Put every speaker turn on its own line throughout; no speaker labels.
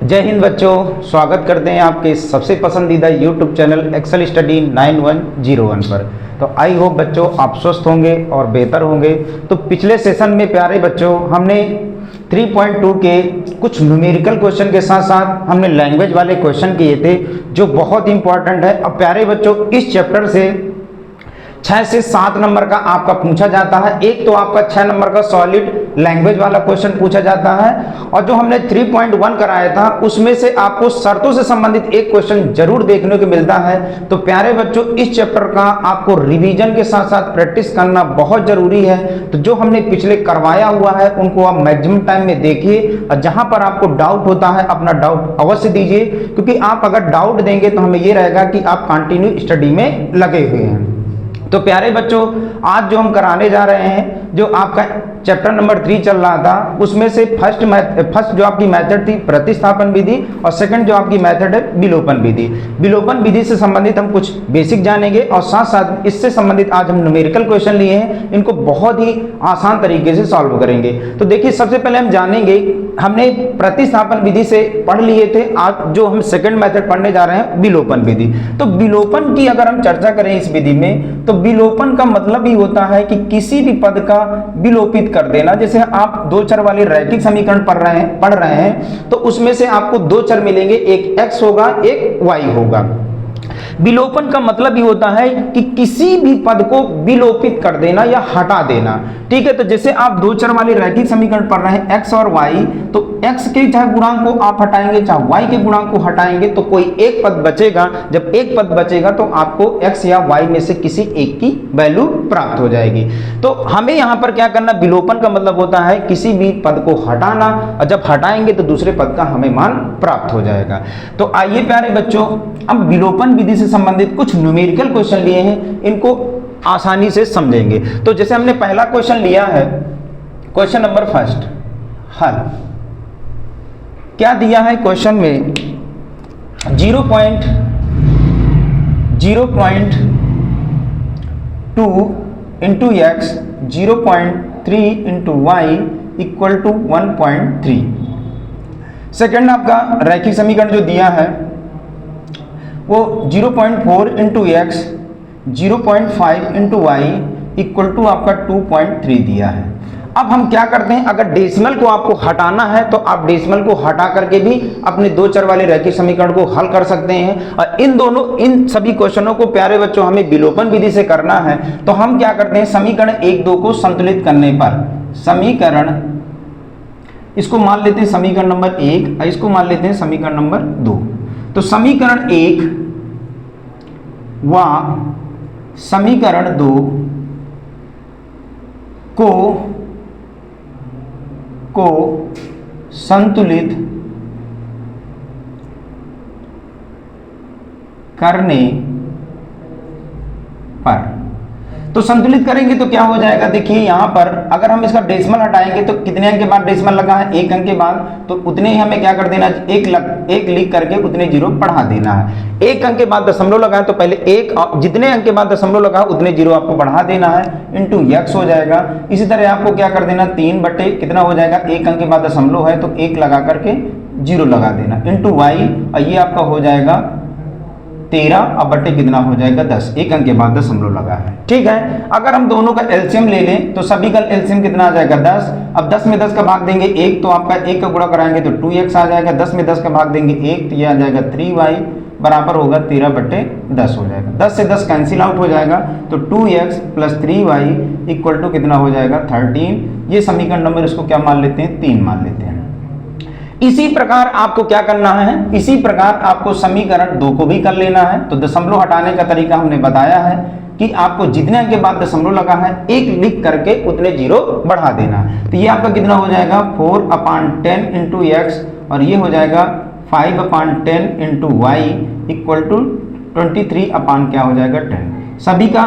जय हिंद बच्चों, स्वागत करते हैं आपके सबसे पसंदीदा YouTube चैनल एक्सेल स्टडी 9101 पर। तो आई होप बच्चों आप स्वस्थ होंगे और बेहतर होंगे। तो पिछले सेशन में प्यारे बच्चों हमने 3.2 के कुछ न्यूमेरिकल क्वेश्चन के साथ साथ हमने लैंग्वेज वाले क्वेश्चन किए थे जो बहुत इंपॉर्टेंट है। अब प्यारे बच्चों इस चैप्टर से 6 से 7 नंबर का आपका पूछा जाता है। एक तो आपका 6 नंबर का सॉलिड लैंग्वेज वाला क्वेश्चन पूछा जाता है और जो हमने 3.1 कराया था उसमें से आपको शर्तों से संबंधित एक क्वेश्चन जरूर देखने को मिलता है। तो प्यारे बच्चों इस चैप्टर का आपको रिवीजन के साथ साथ प्रैक्टिस करना बहुत जरूरी है। तो जो हमने पिछले करवाया हुआ है उनको आप मैक्सिमम टाइम में देखिए और जहां पर आपको डाउट होता है अपना डाउट अवश्य दीजिए, क्योंकि आप अगर डाउट देंगे तो हमें ये रहेगा कि आप कंटिन्यू स्टडी में लगे हुए हैं। तो प्यारे बच्चों आज जो हम कराने जा रहे हैं, जो आपका चैप्टर नंबर 3 चल रहा था उसमें से फर्स्ट जो आपकी मेथड थी प्रतिस्थापन विधि और सेकंड जो आपकी मेथड है विलोपन विधि। विलोपन विधि से संबंधित हम कुछ बेसिक जानेंगे और साथ साथ इससे संबंधित आज हम न्यूमेरिकल क्वेश्चन लिए हैं, इनको बहुत ही आसान तरीके से सॉल्व करेंगे। तो देखिए सबसे पहले हम जानेंगे, हमने प्रतिस्थापन विधि से पढ़ लिए थे, आज जो हम सेकंड मेथड पढ़ने जा रहे हैं विलोपन विधि। तो विलोपन की अगर हम चर्चा करें इस विधि में, तो विलोपन का मतलब ही होता है कि किसी भी पद का विलोपित कर देना। जैसे आप दो चर वाले रैखिक समीकरण पढ़ रहे हैं तो उसमें से आपको दो चर मिलेंगे, एक x होगा एक y होगा। विलोपन का मतलब ही होता है कि किसी भी पद को विलोपित कर देना या हटा देना। ठीक है, तो जैसे आप दो चर वाले रैखिक समीकरण पढ़ रहे हैं x और y, तो x के चाहे गुणांक को आप हटाएंगे चाहे y के गुणांक को हटाएंगे तो कोई एक पद बचेगा। जब एक पद बचेगा तो आपको x या y में से किसी एक की वैल्यू प्राप्त हो जाएगी। तो हमें यहाँ पर क्या करना, विलोपन का मतलब होता है किसी भी पद को हटाना और जब हटाएंगे तो दूसरे पद का हमें मान प्राप्त हो जाएगा। तो आइए प्यारे बच्चों अब विलोपन विधि से संबंधित कुछ न्यूमेरिकल क्वेश्चन लिए हैं, इनको आसानी से समझेंगे। तो जैसे हमने पहला क्वेश्चन लिया है, क्वेश्चन नंबर फर्स्ट, हल क्या दिया है क्वेश्चन में 0.2 into x 0.3 into y equal to 1.3। Second आपका रैखिक समीकरण जो दिया है वो 0.4 into X 0.5 into Y equal to आपका 2.3 दिया है। अब हम क्या करते हैं, अगर डेसिमल को आपको हटाना है तो आप डेसिमल को हटा करके भी अपने दो चर वाले रैखिक समीकरण को हल कर सकते हैं। और इन सभी क्वेश्चनों को प्यारे बच्चों हमें विलोपन विधि से करना है। तो हम क्या करते हैं, समीकरण 1 2 को संतुलित करने पर समीकरण, इसको मान लेते हैं समीकरण नंबर 1 और इसको मान लेते हैं समीकरण नंबर 2। तो समीकरण 1 व समीकरण 2 को संतुलित करने पर, तो संतुलित करेंगे तो क्या हो जाएगा, देखिए यहां पर अगर हम इसका डेसिमल हटाएंगे तो कितने अंक के बाद डेसिमल लगा है, 1 अंक के बाद, तो उतने ही हमें क्या कर देना, एक लिख करके उतने जीरो बढ़ा देना है। 1 अंक के बाद दशमलव लगाए तो पहले एक, जितने अंक के बाद दशमलव लगा उतने जीरो आपको बढ़ा देना है, इंटू x हो जाएगा। इसी तरह आपको क्या कर देना, 3 बटे कितना हो जाएगा, 1 अंक के बाद दशमलव है तो 1 लगा करके जीरो लगा देना, इंटू y, और ये आपका हो जाएगा 13 और बटे कितना हो जाएगा 10, 1 अंक के बाद दशमलव लगा है। ठीक है, अगर हम दोनों का एलसीएम ले लें तो सभी का एलसीएम कितना आ जाएगा 10। अब 10 में 10 का भाग देंगे 1 तो आपका 1 का गुणा कराएंगे तो 2x आ जाएगा। 10 में 10 का भाग देंगे 1 तो ये आ जाएगा 3y बराबर होगा 13 बटे 10 हो जाएगा। 10 से 10 कैंसिल आउट हो जाएगा तो 2x plus 3y equal to कितना हो जाएगा 13। ये समीकरण नंबर इसको क्या मान लेते हैं, 3 मान लेते हैं। इसी प्रकार आपको क्या करना है, इसी प्रकार आपको समीकरण 2 को भी कर लेना है। तो दशमलव हटाने का तरीका हमने बताया है कि आपको जितने अंक के बाद दशमलव लगा है 1 लिख करके उतने जीरो बढ़ा देना। तो ये आपका कितना हो जाएगा 4/10 इंटू एक्स और ये हो जाएगा 5/10 इंटू वाई इक्वल टू 23 अपान क्या हो जाएगा 10। सभी का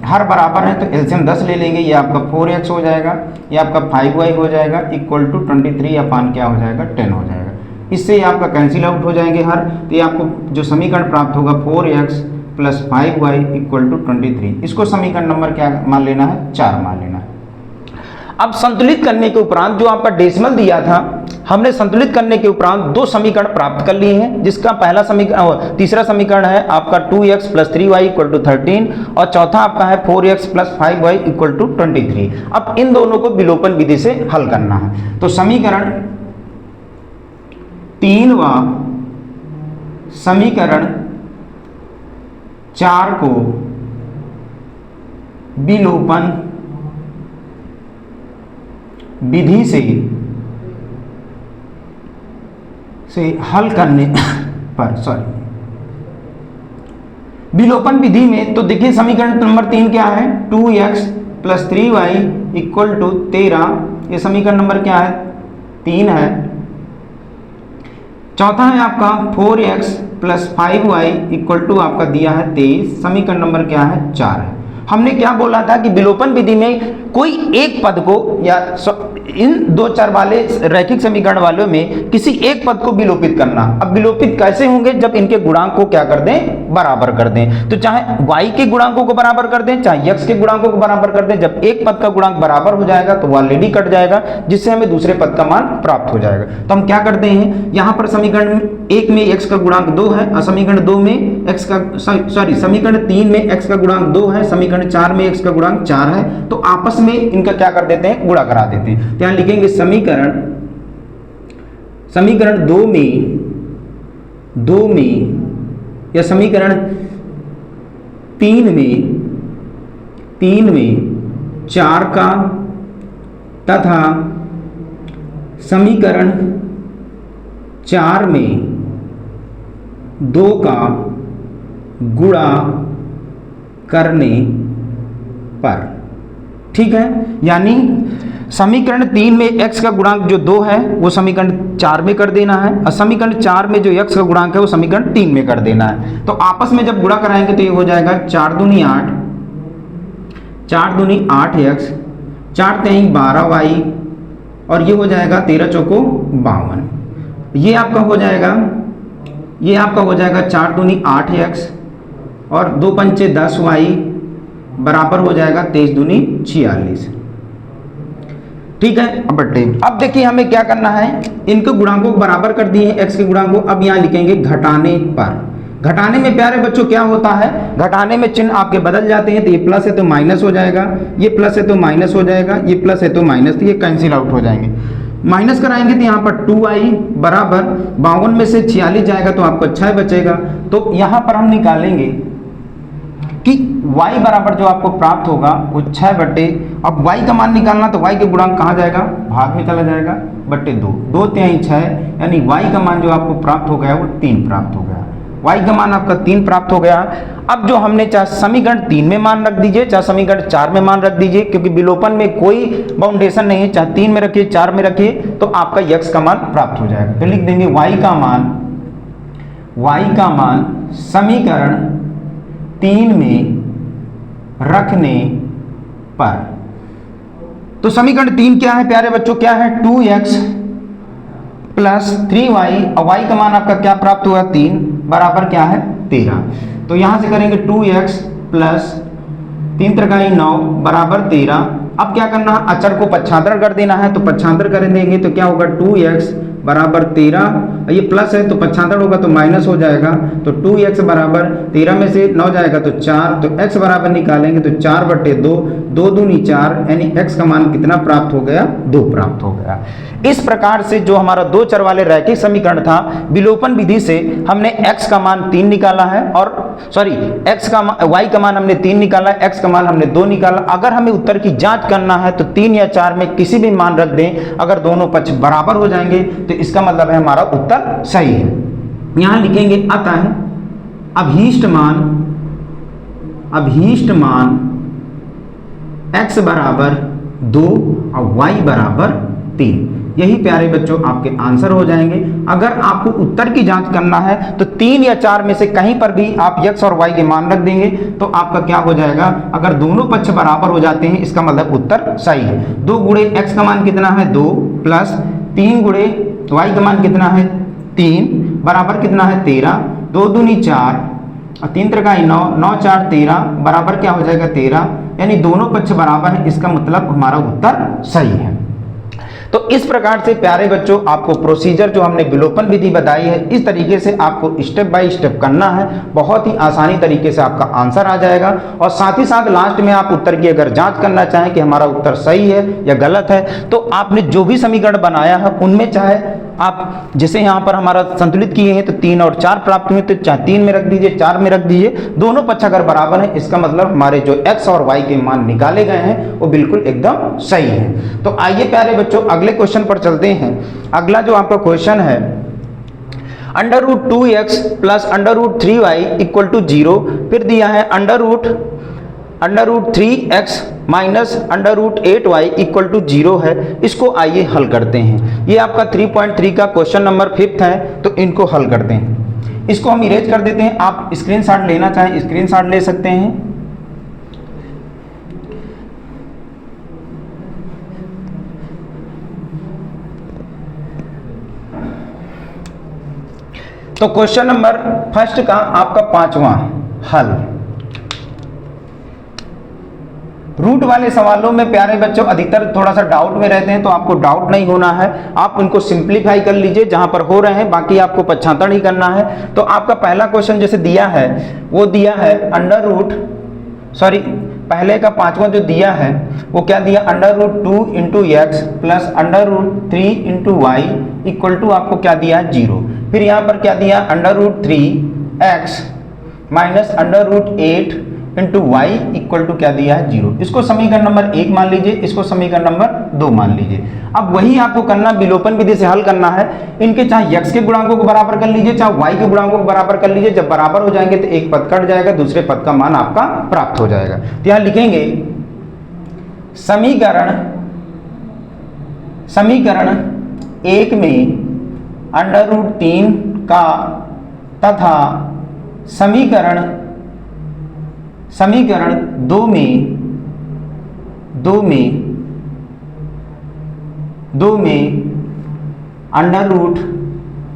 हर बराबर है तो एलसीएम 10 ले लेंगे, ये आपका 4x हो जाएगा, ये आपका 5y हो जाएगा इक्वल टू 23 अपान क्या हो जाएगा 10 हो जाएगा। इससे ये आपका कैंसिल आउट हो जाएंगे हर, तो ये आपको जो समीकरण प्राप्त होगा 4x plus 5y equal to 23। इसको समीकरण नंबर क्या मान लेना है, 4 मान लेना है। अब संतुलित करने के उपरांत जो आपका डेसिमल दिया था, हमने संतुलित करने के उपरांत दो समीकरण प्राप्त कर लिए हैं, जिसका पहला समीकरण, तीसरा समीकरण है आपका 2x + 3y = 13 और चौथा आपका है 4x + 5y = 23। अब इन दोनों को विलोपन विधि से हल करना है। तो समीकरण 3 व समीकरण 4 को विलोपन विधि से हल करने पर विलोपन विधि में तो देखिए समीकरण नंबर 3 क्या है, 2x + 3y = 13। ये समीकरण नंबर क्या है, 3 है। चौथा है आपका 4x + 5y = आपका दिया है 23। समीकरण नंबर क्या है, 4 है। हमने क्या बोला था कि विलोपन विधि में कोई एक पद को या इन दो चर वाले रैखिक समीकरण वालों में किसी एक पद को विलोपित करना। अब विलोपित कैसे होंगे, जब इनके गुणांक को क्या कर दें, बराबर कर दें। तो चाहे y के गुणांकों को बराबर कर दें, चाहे x के गुणांकों को बराबर कर दें। जब एक पद का गुणांक बराबर हो जाएगा तो वो ऑलरेडी कट जाएगा, जिससे हमें दूसरे पद का मान प्राप्त हो जाएगा। तो हम क्या करते हैं, यहाँ पर समीकरण 1 में x का गुणांक 2 है और समीकरण 2 में x का समीकरण 3 में x का गुणांक 2 है, समीकरण 4 में x का गुणांक 4 है। तो आपस में इनका क्या कर देते हैं, गुणा करा देते हैं। तो यहाँ लिखेंगे समीकरण 2 में या समीकरण 3 में 4 का तथा समीकरण 4 में 2 का गुणा करने पर, ठीक है। यानी समीकरण 3 में x का गुणांक जो 2 है वो समीकरण 4 में कर देना है और समीकरण 4 में जो x का गुणांक है वो समीकरण 3 में कर देना है। तो आपस में जब गुणा कराएंगे तो ये हो जाएगा 4 दूनी 8, 4 दूनी 8x, 4 तेईं 12y और ये हो जाएगा 13 चौको 52। ये आपका हो जाएगा 4 दूनी 8x और 2 पंचे 10y बराबर हो जाएगा 23 दूनी 46, ठीक है। अब देखिए हमें क्या करना है, इनके गुणांकों को बराबर कर दिए x के गुणांक को। अब यहाँ लिखेंगे घटाने पर। घटाने में प्यारे बच्चों क्या होता है, घटाने में चिन्ह आपके बदल जाते हैं। तो ये प्लस है तो माइनस हो जाएगा, ये प्लस है तो माइनस हो जाएगा, ये प्लस है तो माइनस, तो ये कैंसिल आउट हो जाएंगे। माइनस कराएंगे तो यहाँ पर 2i बराबर 52 में से 46 जाएगा तो आपको 6 बचेगा। तो यहाँ पर हम निकालेंगे कि y बराबर जो आपको प्राप्त होगा वो 6 बटे, अब y का मान निकालना तो y के गुणांक कहाँ जाएगा, भाग में चला जाएगा, बटे 2, 2 तेईं 6, यानी y का मान जो आपको प्राप्त हो गया वो 3 प्राप्त हो गया। y का मान आपका 3 प्राप्त हो गया। अब जो हमने चाहे समीकरण 3 में मान रख दीजिए, चाहे समीकरण 4 में मान रख दीजिए, क्योंकि विलोपन में कोई बाउंडेशन नहीं है, चाहे 3 में रखिए 4 में रखिए, तो आपका x का मान प्राप्त हो जाएगा। तो लिख देंगे y का मान समीकरण 3 में रखने पर। तो समीकरण 3 क्या है प्यारे बच्चों, क्या है, 2x + 3y और y का मान आपका क्या प्राप्त हुआ, 3 बराबर क्या है, 13। तो यहां से करेंगे 2x + 3 त्रिकाई 9 बराबर 13। अब क्या करना है, अचर को पक्षांतर कर देना है। तो पक्षांतर कर देंगे तो क्या होगा, 2x बराबर 13, ये प्लस है तो पक्षांतर होगा तो माइनस हो जाएगा। तो 2x बराबर 13 में से 9 जाएगा तो 4, तो x बराबर निकालेंगे तो 4 बटे 2, 2 दूनी 4, यानी x का मान कितना प्राप्त हो गया, 2 प्राप्त हो गया। इस प्रकार से जो हमारा दो चर वाले रैखिक समीकरण था, विलोपन विधि से हमने x का मान 3 निकाला है, और y का मान हमने 3 निकाला, x का मान हमने 2 निकाला। अगर हमें उत्तर की जांच करना है तो 3 या 4 में किसी भी मान रख दें, अगर दोनों पक्ष बराबर हो जाएंगे तो इसका मतलब है हमारा उत्तर सही है। यहां लिखेंगे अतः अभीष्ट मान x बराबर 2 और y बराबर 3। यही प्यारे बच्चों आपके आंसर हो जाएंगे। अगर आपको उत्तर की जांच करना है तो 3 या 4 में से कहीं पर भी आप x और y के मान रख देंगे तो आपका क्या हो जाएगा, अगर दोनों पक्ष बराबर हो जाते हैं इसका मतलब उत्तर सही है। 2 गुणे x का मान कितना है, 2 प्लस 3 गुणे y का मान कितना है, 3 बराबर कितना है, 13, 2 दूनी 4 और 3 त्रिकाई 9, 9 4 13 बराबर क्या हो जाएगा, 13। यानी दोनों पक्ष बराबर हैं, इसका मतलब हमारा उत्तर सही है। तो इस प्रकार से प्यारे बच्चों आपको प्रोसीजर जो हमने विलोपन विधि बताई है, इस तरीके से आपको स्टेप बाय स्टेप करना है, बहुत ही आसानी तरीके से आपका आंसर आ जाएगा। और साथ ही साथ लास्ट में आप उत्तर की अगर जांच करना चाहें कि हमारा उत्तर सही है या गलत है, तो आपने जो भी समीकरण बनाया है उनमें चाहे आप जैसे यहाँ पर हमारा संतुलित किए हैं तो 3 और 4 प्राप्त हुए, तो चाहे 3 में रख दीजिए, 4 में रख दीजिए, दोनों पक्ष अगर बराबर है इसका मतलब हमारे जो x और y के मान निकाले गए हैं वो बिल्कुल एकदम सही है। तो आइए प्यारे बच्चों अगले क्वेश्चन पर चलते हैं। अगला जो आपका क्वेश्चन है, √2x plus √3y equal to 0, फिर दिया है √3x minus √8y equal to 0 है। इसको आइए हल करते हैं। ये आपका 3.3 का क्वेश्चन नंबर 5 है, तो इनको हल करते हैं। इसको हम इरेज कर देते हैं। आप स्क्रीनशॉट लेना चाहें स्क्रीनशॉट ले सकते हैं। तो क्वेश्चन नंबर फर्स्ट का आपका 5वां हल। रूट वाले सवालों में प्यारे बच्चों अधिकतर थोड़ा सा डाउट में रहते हैं, तो आपको डाउट नहीं होना है, आप उनको सिंप्लीफाई कर लीजिए जहां पर हो रहे हैं, बाकी आपको पक्षांतर ही करना है। तो आपका पहला क्वेश्चन जैसे दिया है वो दिया है पहले का 5वां जो दिया है वो क्या दिया, √2 into X plus √3 into Y equal to आपको क्या दिया 0। फिर यहाँ पर क्या दिया √3x minus √8 into Y equal to क्या दिया है 0। इसको समीकरण नंबर 1 मान लीजिए, इसको समीकरण नंबर 2 मान लीजिए। अब वही आपको करना, विलोपन विधि से हल करना है। इनके चाहे x के गुणांकों को बराबर कर लीजिए, चाहे y के गुणांकों को बराबर कर लीजिए। जब बराबर हो जाएंगे तो एक पद कट जाएगा, दूसरे पद का मान आपका प्राप्त हो जाएगा। तो यहाँ लिखेंगे समीकरण 1 में √3 का तथा समीकरण 2 में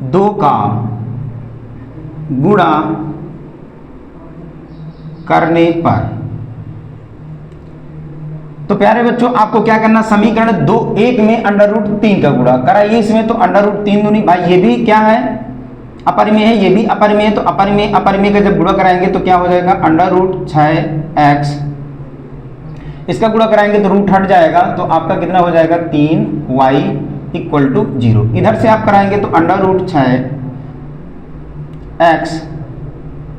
√2 का गुणा करने पर। तो प्यारे बच्चों आपको क्या करना, समीकरण 1 में √3 का गुणा कराइए। इसमें तो √3 दूनी भाई ये भी क्या है अपरिमेय है, ये भी अपरिमेय है, तो अपरिमेय का जब गुणा कराएंगे तो क्या हो जाएगा √6x। इसका गुणा कराएंगे तो रूट हट जाएगा, तो आपका कितना हो जाएगा 3y इक्वल टू 0। इधर से आप कराएंगे तो √6x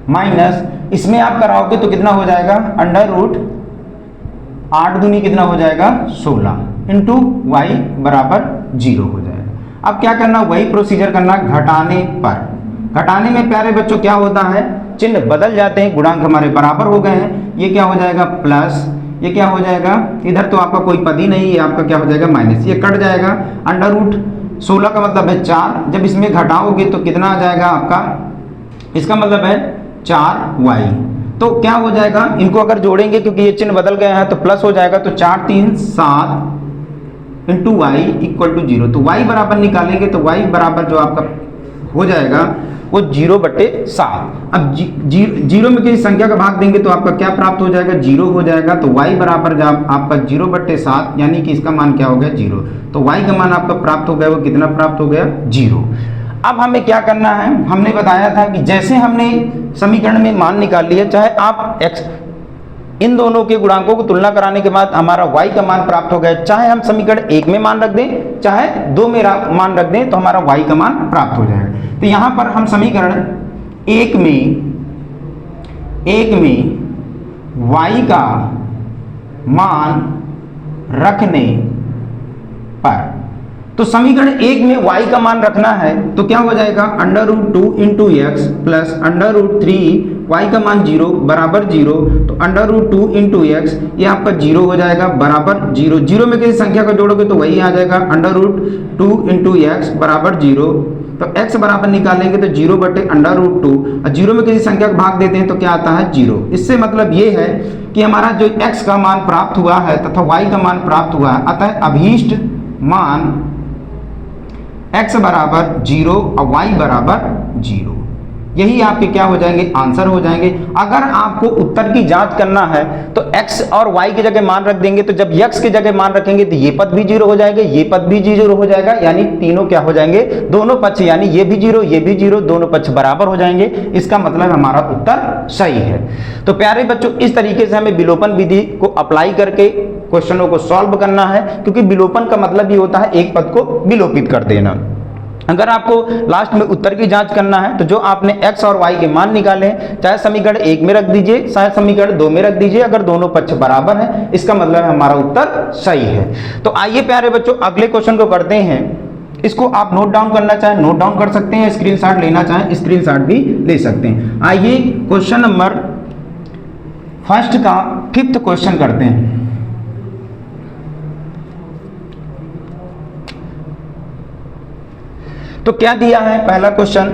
माइनस इसमें आप कराओगे तो कितना हो जाएगा √8 दूनी कितना हो जाएगा 16 इंटू y बराबर 0 हो जाएगा। अब क्या करना, वही प्रोसीजर करना घटाने पर। घटाने में प्यारे बच्चों क्या होता है, चिन्ह बदल जाते हैं, गुणांक हमारे बराबर हो गए हैं। ये क्या हो जाएगा प्लस, ये क्या हो जाएगा, इधर तो आपका कोई पद ही नहीं है, आपका क्या हो जाएगा माइनस, ये कट जाएगा। √16 का मतलब है 4, जब इसमें घटाओगे तो कितना आ जाएगा आपका, इसका मतलब है 4y। तो क्या हो जाएगा, इनको अगर जोड़ेंगे क्योंकि ये चिन्ह बदल गया है तो प्लस हो जाएगा, तो 4 3 7 इंटू वाई इक्वल टू 0। तो y बराबर निकालेंगे तो y बराबर जो आपका हो जाएगा वो 0/7। अब 0 में किसी संख्या का भाग देंगे तो आपका क्या प्राप्त हो जाएगा 0 हो जाएगा। तो y बराबर जब आपका 0/7 यानी कि इसका मान क्या हो गया 0। तो y का मान आपका प्राप्त हो गया, वो कितना प्राप्त हो गया 0। अब हमें क्या करना है, हमने बताया था कि जैसे हमने समीकरण में मान निकाल लिया, चाहे आप x इन दोनों के गुणांकों को तुलना कराने के बाद हमारा y का मान प्राप्त हो गया, चाहे हम समीकरण 1 में मान रख दें चाहे 2 में मान रख दें, तो हमारा y का मान प्राप्त हो जाएगा। तो यहाँ पर हम समीकरण 1 में y का मान रखने पर, तो समीकरण 1 में y का मान रखना है तो क्या हो जाएगा √2 इंटू एक्स प्लस √3 y का मान 0 बराबर 0। तो √2 इंटू एक्स ये आपका 0 हो जाएगा बराबर 0। 0 में किसी संख्या को जोड़ोगे तो वही आ जाएगा √2 इंटू एक्स बराबर 0। तो x बराबर निकालेंगे तो 0/√2, और 0 में किसी संख्या को भाग देते हैं तो क्या आता है 0। इससे मतलब ये है कि हमारा जो x का मान प्राप्त हुआ है तथा y का मान प्राप्त हुआ है, अतः अभीष्ट मान x बराबर 0 और y बराबर 0। यही आपके क्या हो जाएंगे, आंसर हो जाएंगे। अगर आपको उत्तर की जांच करना है तो x और y की जगह मान रख देंगे, तो जब x की जगह मान रखेंगे तो ये पद भी 0 हो जाएगा, ये पद भी 0 हो जाएगा, यानी तीनों क्या हो जाएंगे, दोनों पक्ष, यानी ये भी 0 ये भी 0, दोनों पक्ष बराबर हो जाएंगे। इसका मतलब हमारा उत्तर सही है। तो प्यारे बच्चों, इस तरीके से हमें विलोपन विधि को अप्लाई करके क्वेश्चनों को सॉल्व करना है, क्योंकि विलोपन का मतलब ये होता है एक पद को विलोपित कर देना। अगर आपको लास्ट में उत्तर की जांच करना है तो जो आपने x और y के मान निकाले हैं, चाहे समीकरण 1 में रख दीजिए, चाहे समीकरण 2 में रख दीजिए, अगर दोनों पक्ष बराबर हैं इसका मतलब हमारा उत्तर सही है। तो आइए प्यारे बच्चों अगले क्वेश्चन को करते हैं। इसको आप नोट डाउन करना चाहें नोट डाउन कर सकते हैं, स्क्रीनशॉट लेना चाहें स्क्रीनशॉट भी ले सकते हैं। आइए क्वेश्चन नंबर फर्स्ट का 5th क्वेश्चन करते हैं। तो क्या दिया है पहला क्वेश्चन,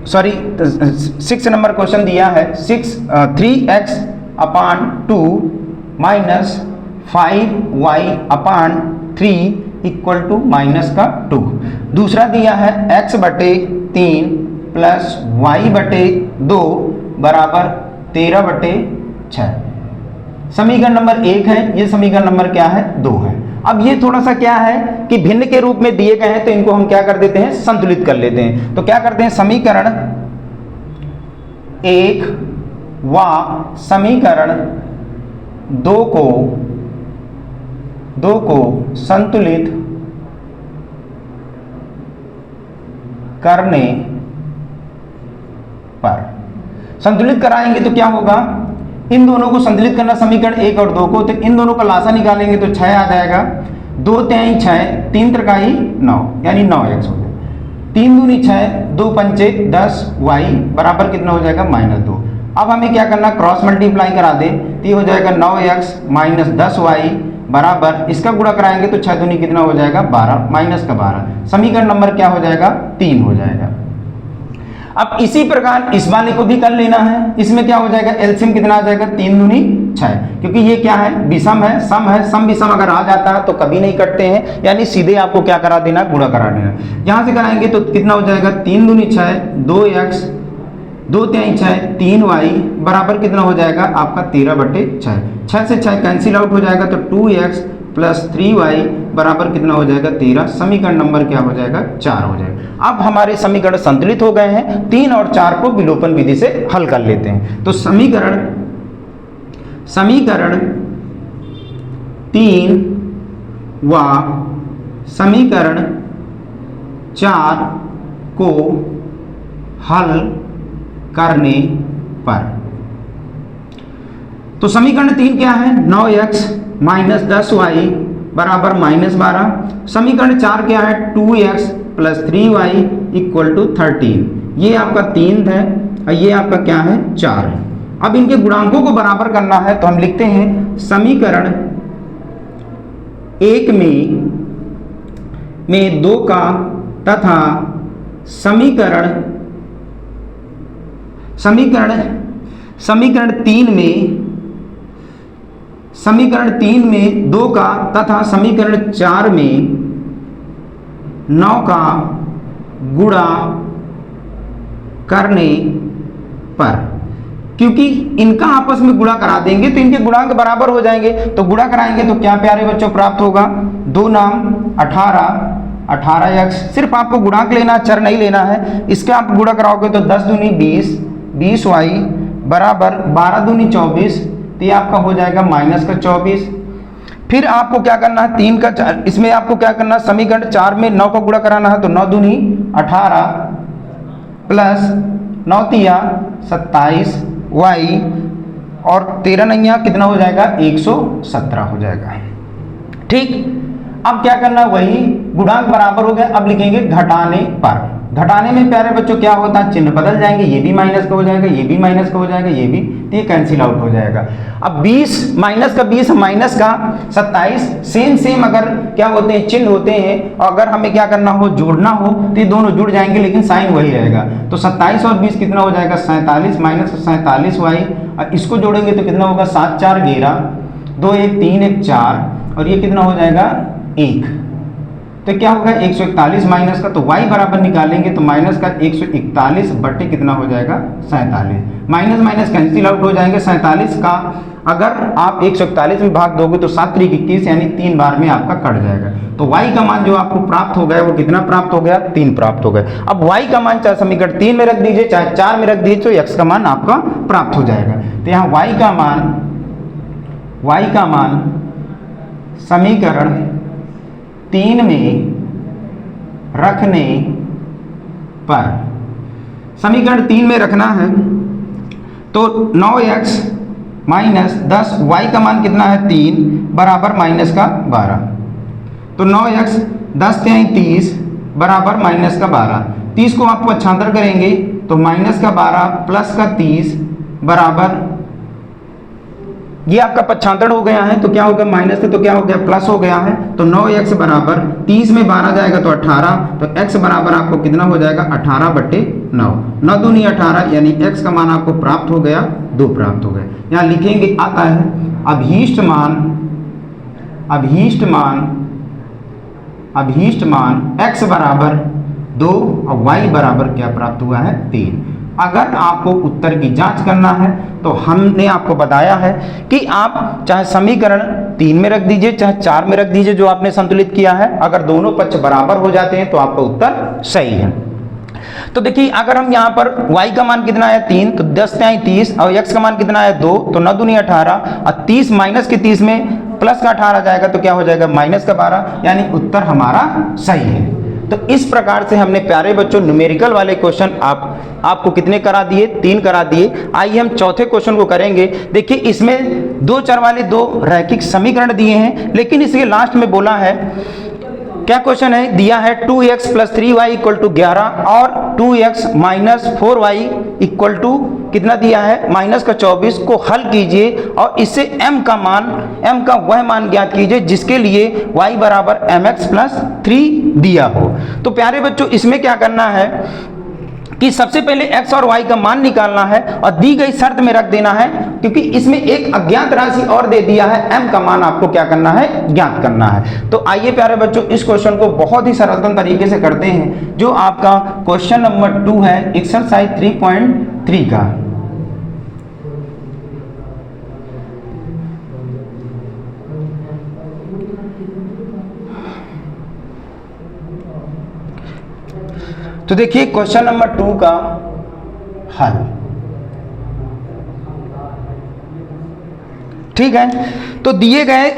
सॉरी 6 नंबर क्वेश्चन दिया है, 3x upon 2 minus 5y upon 3 equal to minus का 2। दूसरा दिया है x बटे 3 प्लस y बटे 2 बराबर 13 बटे 6। समीकरण नंबर 1 है, ये समीकरण नंबर क्या है, 2 है। अब ये थोड़ा सा क्या है कि भिन्न के रूप में दिए गए हैं, तो इनको हम क्या कर देते हैं, संतुलित कर लेते हैं। तो क्या करते हैं, समीकरण 1 व समीकरण 2 को संतुलित करने पर, संतुलित कराएंगे तो क्या होगा, इन दोनों को संतुलित करना समीकरण 1 और 2 को, तो इन दोनों का लासा निकालेंगे तो 6 आ जाएगा, 2 तिहाई 6, 3 त्रिकाई 9, यानी 9x हो जाएगा। 3 दूनी 6, 2 पंचे 10, y बराबर कितना हो जाएगा, -2। अब हमें क्या करना, क्रॉस मल्टीप्लाई करा दे, तो ये हो जाएगा 9x माइनस 10y बराबर, इसका गुणा कराएंगे तो 6 दूनी कितना हो जाएगा, 12 माइनस का 12। समीकरण नंबर क्या हो जाएगा, 3 हो जाएगा। अब इसी प्रकार इस वाले को भी कर लेना है, इसमें क्या हो जाएगा, एलसीएम कितना आ जाएगा, 3 दूनी 6, क्योंकि ये क्या है, विषम है, सम है, सम विषम अगर आ जाता है तो कभी नहीं कटते हैं, यानी सीधे आपको क्या करा देना, गुणा करा देना। यहां से कराएंगे तो कितना हो जाएगा, 3 दूनी 6, 2x, 2 तिहाई 6, 3y बराबर कितना हो जाएगा आपका 13 बटे 6। 6 से 6 कैंसिल आउट हो जाएगा, तो 2x प्लस 3y बराबर कितना हो जाएगा, 13। समीकरण नंबर क्या हो जाएगा, 4 हो जाएगा। अब हमारे समीकरण संतुलित हो गए हैं, 3 और 4 को विलोपन विधि से हल कर लेते हैं। तो समीकरण 3 व समीकरण 4 को हल करने पर, तो समीकरण 3 क्या है, 9x माइनस 10y बराबर -12। समीकरण 4 क्या है, 2x plus 3y equal to 13। ये आपका 3 है और ये आपका क्या है, 4 है। अब इनके गुणांकों को बराबर करना है, तो हम लिखते हैं समीकरण 1 में 2 का तथा समीकरण 3 में 2 का तथा समीकरण 4 में 9 का गुणा करने पर, क्योंकि इनका आपस में गुणा करा देंगे तो इनके गुणांक बराबर हो जाएंगे। तो गुणा कराएंगे तो क्या प्यारे बच्चों प्राप्त होगा, 2 नाम 18x, सिर्फ आपको गुणांक लेना, चर नहीं लेना है। इसके आप गुणा कराओगे तो 10 दूनी 20, 20y बराबर 12 दूनी 24, तो ये आपका हो जाएगा माइनस का 24। फिर आपको क्या करना है, 3 का 4, इसमें आपको क्या करना है, समीकरण 4 में 9 का गुणा कराना है, तो 9 दूनी 18 प्लस 9 तिया 27 y और 13 नैया कितना हो जाएगा, 117 हो जाएगा। ठीक, अब क्या करना, वही गुणांक बराबर हो गए। अब लिखेंगे घटाने पर। घटाने में प्यारे बच्चों क्या होता है, चिन्ह बदल जाएंगे, ये भी माइनस का हो जाएगा, ये भी माइनस का हो जाएगा, ये भी, तो ये कैंसिल आउट हो जाएगा। अब 20 माइनस का 20 माइनस का 27 सेम अगर क्या होते हैं, चिन्ह होते हैं, और अगर हमें क्या करना हो, जोड़ना हो, तो ये दोनों जुड़ जाएंगे लेकिन साइन वही रहेगा। तो 27 और 20 कितना हो जाएगा, 47 माइनस 47y, और इसको जोड़ेंगे तो कितना होगा, 7 4 11, 2 1 3 1 4, और ये कितना हो जाएगा 1। तो क्या होगा 141 माइनस का, तो y बराबर निकालेंगे तो माइनस का 141 बटे कितना हो जाएगा 47, माइनस माइनस कैंसिल आउट हो जाएंगे। 47 का अगर आप 141 में भाग दोगे तो 7 3 21 यानी 3 बार में आपका कट जाएगा। तो y का मान जो आपको प्राप्त हो गया वो कितना प्राप्त हो गया 3 प्राप्त हो गया। अब y का मान चाहे समीकरण 3 में रख दीजिए चाहे 4 में रख दीजिए तो x का मान आपका प्राप्त हो जाएगा। तो यहाँ y का मान समीकरण 3 में रखने पर, समीकरण 3 में रखना है तो 9x माइनस 10, y का मान कितना है 3 बराबर माइनस का 12, तो 9x 10 3 30 बराबर माइनस का 12, 30 को आप पक्षांतर करेंगे तो माइनस का 12 प्लस का 30 बराबर, ये आपका पक्षांतर हो गया है तो क्या हो गया माइनस से तो क्या हो गया प्लस हो गया है। तो 9x बराबर 30 में 12 जाएगा तो 18, तो x बराबर आपको कितना हो जाएगा 18 बटे 9, 9 दूनी 18 यानी x का मान आपको प्राप्त हो गया 2 प्राप्त हो गए। यहाँ लिखेंगे आता है अभीष्ट मान x बराबर 2 और y बराबर क्या प्राप्त हुआ है 3। अगर आपको उत्तर की जांच करना है तो हमने आपको बताया है कि आप चाहे समीकरण 3 में रख दीजिए चाहे 4 में रख दीजिए जो आपने संतुलित किया है, अगर दोनों पक्ष बराबर हो जाते हैं तो आपका उत्तर सही है। तो देखिए अगर हम यहाँ पर y का मान कितना है 3 तो 10 3 30 और x का मान कितना है 2 तो 9 दूनी 18 और 30 माइनस के 30 में प्लस का 18 जाएगा तो क्या हो जाएगा माइनस का 12, यानी उत्तर हमारा सही है। तो इस प्रकार से हमने प्यारे बच्चों न्यूमेरिकल वाले क्वेश्चन आपको कितने करा दिए 3 करा दिए। आइए हम चौथे क्वेश्चन को करेंगे। देखिए इसमें 2 चर वाले 2 रैखिक समीकरण दिए हैं, लेकिन इसके लास्ट में बोला है क्या क्वेश्चन है दिया है 2x plus 3y equal to 11 और 2x minus 4y equal to कितना दिया है माइनस का 24 को हल कीजिए और इससे m का वह मान ज्ञात कीजिए जिसके लिए y बराबर mx प्लस 3 दिया हो। तो प्यारे बच्चों इसमें क्या करना है कि सबसे पहले x और y का मान निकालना है और दी गई शर्त में रख देना है, क्योंकि इसमें एक अज्ञात राशि और दे दिया है, m का मान आपको क्या करना है ज्ञात करना है। तो आइए प्यारे बच्चों इस क्वेश्चन को बहुत ही सरलतम तरीके से करते हैं, जो आपका क्वेश्चन नंबर 2 है एक्सरसाइज 3.3 का। तो देखिए क्वेश्चन नंबर 2 का हल, ठीक है। तो दिए गए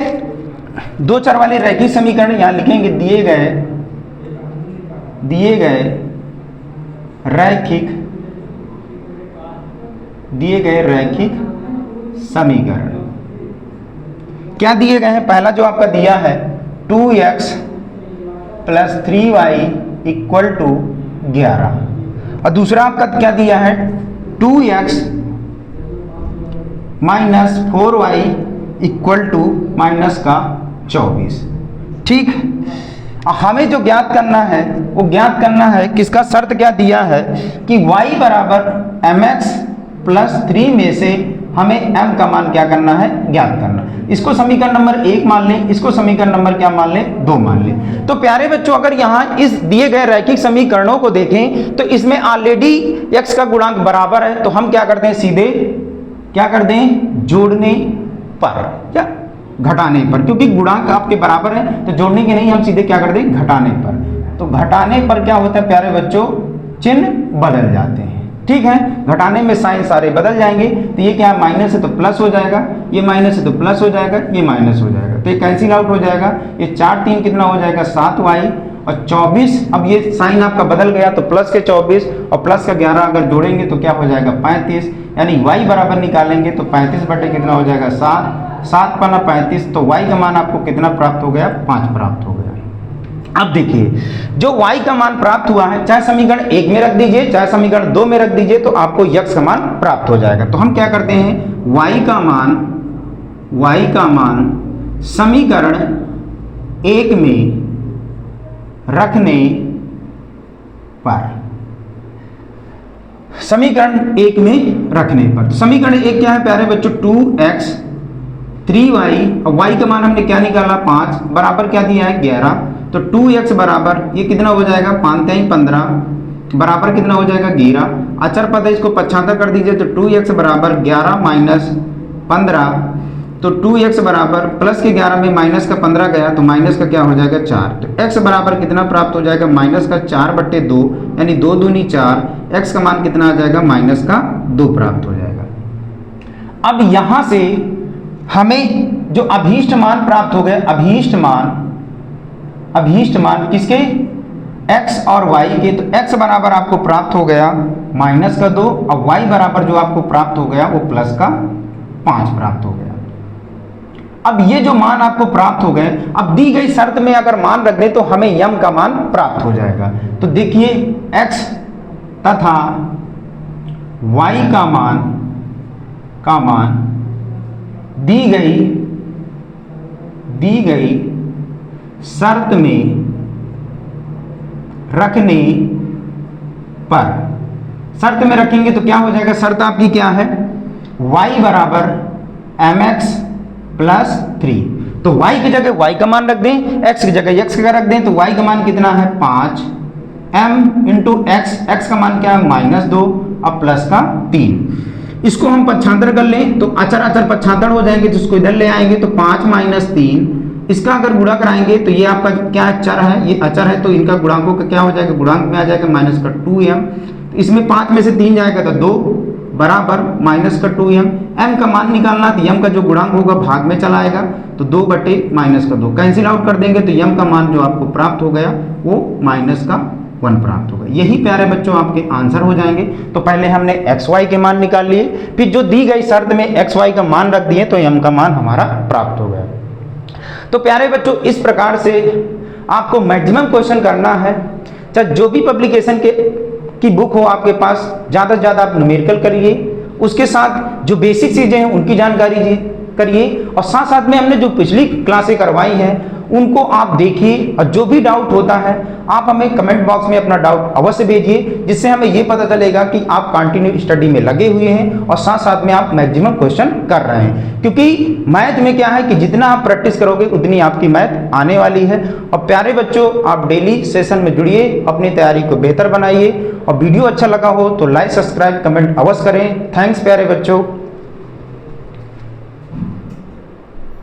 2 चर वाले रैखिक समीकरण यहां लिखेंगे, दिए गए रैखिक समीकरण क्या दिए गए हैं। पहला जो आपका दिया है 2x plus 3y equal to 11 और दूसरा आपका क्या दिया है 2x minus 4y equal to minus का 24, ठीक। हमें जो ज्ञात करना है वो ज्ञात करना है किसका, शर्त क्या दिया है कि y बराबर mx प्लस 3 में से हमें m का मान क्या करना है ज्ञात करना। इसको समीकरण नंबर 1 मान लें, इसको समीकरण नंबर क्या मान लें 2 मान लें। तो प्यारे बच्चों अगर यहाँ इस दिए गए रैखिक समीकरणों को देखें तो इसमें ऑलरेडी x का गुणांक बराबर है, तो हम क्या करते हैं सीधे क्या कर दें जोड़ने पर या घटाने पर, क्योंकि गुणांक आपके बराबर है तो जोड़ने के नहीं हम सीधे क्या कर दें घटाने पर। तो घटाने पर क्या होता है प्यारे बच्चों चिन्ह बदल जाते हैं, ठीक है। घटाने में साइन सारे बदल जाएंगे, तो ये क्या है माइनस है तो प्लस हो जाएगा, ये माइनस है तो प्लस हो जाएगा, ये माइनस हो जाएगा, तो ये कैंसिल आउट हो जाएगा। ये 4 3 कितना हो जाएगा 7y और 24, अब ये साइन आपका बदल गया तो प्लस के 24 और प्लस का 11 अगर जोड़ेंगे तो क्या हो जाएगा 35, यानी y बराबर निकालेंगे तो 35 बटे कितना हो जाएगा 7, 7 पन्ना 35, तो y का मान आपको कितना प्राप्त हो गया 5 प्राप्त हो गया। अब देखिए जो y का मान प्राप्त हुआ है चाहे समीकरण 1 में रख दीजिए चाहे समीकरण 2 में रख दीजिए तो आपको x का मान प्राप्त हो जाएगा। तो हम क्या करते हैं y का मान समीकरण 1 में रखने पर, समीकरण 1 में रखने पर, तो समीकरण 1 क्या है प्यारे बच्चों 2x 3y और y का मान हमने क्या निकाला 5 बराबर क्या दिया है 11, तो 2x बराबर ये कितना हो जाएगा, 5 3 15 बराबर कितना हो जाएगा 11। अचर पद है, इसको 75 कर दीजिए तो 2x बराबर 11 माइनस 15, तो 2x बराबर प्लस के 11 में माइनस का 15 गया तो माइनस का क्या हो जाएगा 4। तो x बराबर कितना प्राप्त हो जाएगा, माइनस का 4/2 यानी 2 दूनी 4, x का मान कितना आ जाएगा, माइनस का 2 प्राप्त हो जाएगा। अब यहां से हमें जो अभीष्ट मान प्राप्त हो गए, अभीष्ट मान किसके, x और y के, तो x बराबर आपको प्राप्त हो गया माइनस का 2 और y बराबर जो आपको प्राप्त हो गया वो प्लस का 5 प्राप्त हो गया। अब ये जो मान आपको प्राप्त हो गए, अब दी गई शर्त में अगर मान रख दें तो हमें यम का मान प्राप्त हो जाएगा। तो देखिए x तथा y का मान दी गई शर्त में रखने पर, शर्त में रखेंगे तो क्या हो जाएगा, शर्त आपकी क्या है, y बराबर mx प्लस 3, तो y की जगह y का मान रख दें, x की जगह x का रख दें, तो y का मान कितना है 5 m इंटू x का मान क्या है -2 और प्लस का 3। इसको हम पक्षांतर कर लें तो अचर पक्षांतर हो जाएंगे, तो इसको इधर ले आएंगे तो 5 माइनस 3, इसका अगर गुणा कराएंगे तो ये आपका क्या चर है, ये अचर है, तो इनका गुणांकों का क्या हो जाएगा, गुणांक में आ जाएगा माइनस का 2m, तो इसमें 5 में से 3 जाएगा तो 2 बराबर माइनस का 2m, m का मान निकालना तो m का जो गुणांक होगा भाग में चला आएगा, तो 2 बटे माइनस का 2 कैंसिल आउट कर देंगे तो m का मान जो आपको प्राप्त हो गया वो माइनस का 1 प्राप्त होगा। यही प्यारे बच्चों आपके आंसर हो जाएंगे। तो पहले हमने एक्स वाई के मान निकाल लिए, फिर जो दी गई शर्त में एक्स वाई का मान रख दिए तो एम का मान हमारा प्राप्त हो गया। तो प्यारे बच्चों इस प्रकार से आपको मैक्सिमम क्वेश्चन करना है, चाहे जो भी पब्लिकेशन की बुक हो आपके पास, ज़्यादा से ज़्यादा आप न्यूमेरिकल करिए, उसके साथ जो बेसिक चीज़ें हैं उनकी जानकारी करिए, और साथ साथ में हमने जो पिछली क्लासें करवाई हैं उनको आप देखिए, और जो भी डाउट होता है आप हमें कमेंट बॉक्स में अपना डाउट अवश्य भेजिए, जिससे हमें ये पता चलेगा कि आप कंटिन्यू स्टडी में लगे हुए हैं और साथ साथ में आप मैक्सिमम क्वेश्चन कर रहे हैं। क्योंकि मैथ में क्या है कि जितना आप प्रैक्टिस करोगे उतनी आपकी मैथ आने वाली है। और प्यारे बच्चों आप डेली सेशन में जुड़िए, अपनी तैयारी को बेहतर बनाइए, और वीडियो अच्छा लगा हो तो लाइक सब्सक्राइब कमेंट अवश्य करें। थैंक्स प्यारे बच्चों।